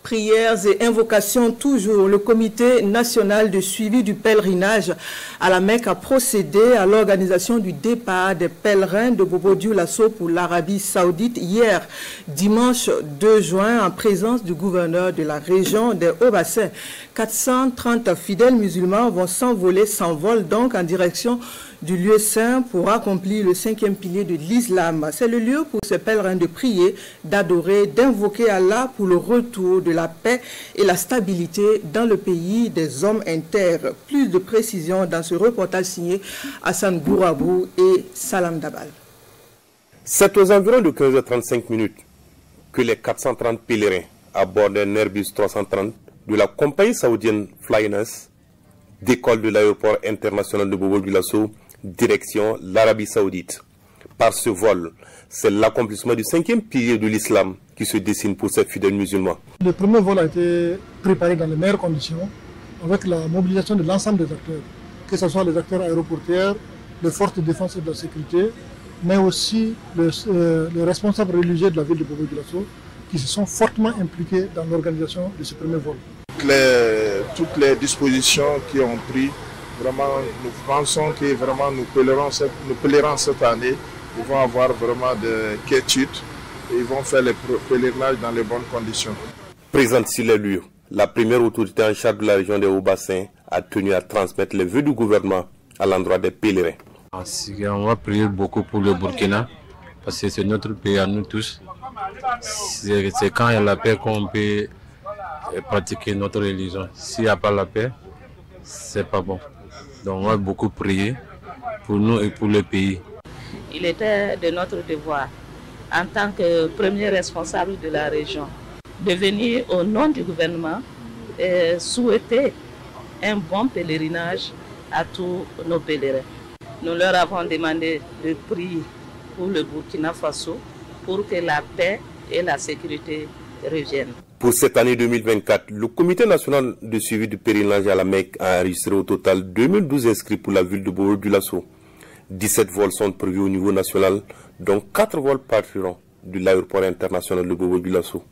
Prières et invocations toujours. Le comité national de suivi du pèlerinage à la Mecque a procédé à l'organisation du départ des pèlerins de Bobo Dioulasso pour l'Arabie Saoudite hier, dimanche 2 juin, en présence du gouverneur de la région des Hauts-Bassins. 430 fidèles musulmans vont s'envoler sans vol donc en direction du lieu saint pour accomplir le 5e pilier de l'islam. C'est le lieu pour ces pèlerins de prier, d'adorer, d'invoquer Allah pour le retour de la paix et la stabilité dans le pays des hommes intègres. Plus de précisions dans ce reportage signé Hassan Gourabou et Salam Dabal. C'est aux environs de 15h35 que les 430 pèlerins à bord d'un Airbus 330 de la compagnie saoudienne Flyness décollent de l'aéroport international de Bobo Dioulasso direction l'Arabie Saoudite. Par ce vol, c'est l'accomplissement du 5e pilier de l'islam qui se dessine pour ces fidèles musulmans. Le premier vol a été préparé dans les meilleures conditions avec la mobilisation de l'ensemble des acteurs, que ce soit les acteurs aéroportuaires, les forces de défense et de la sécurité, mais aussi les responsables religieux de la ville de Bobo Dioulasso qui se sont fortement impliqués dans l'organisation de ce premier vol. Toutes les dispositions qui ont pris, vraiment, nous pensons que vraiment nos pèlerins cette année, ils vont avoir vraiment de quiétude et ils vont faire les pèlerinages dans les bonnes conditions. Présente sur les lieux, la première autorité en charge de la région des Hauts-Bassins a tenu à transmettre les vœux du gouvernement à l'endroit des pèlerins. On va prier beaucoup pour le Burkina, parce que c'est notre pays à nous tous. C'est quand il y a la paix qu'on peut pratiquer notre religion. S'il n'y a pas la paix, c'est pas bon. Donc on va beaucoup prier pour nous et pour le pays. Il était de notre devoir, en tant que premier responsable de la région, de venir au nom du gouvernement et souhaiter un bon pèlerinage à tous nos pèlerins. Nous leur avons demandé de prier pour le Burkina Faso pour que la paix et la sécurité reviennent. Pour cette année 2024, le comité national de suivi du pèlerinage à la Mecque a enregistré au total 2012 inscrits pour la ville de Bobo Dioulasso. 17 vols sont prévus au niveau national, dont 4 vols partiront de l'aéroport international de Bobo Dioulasso.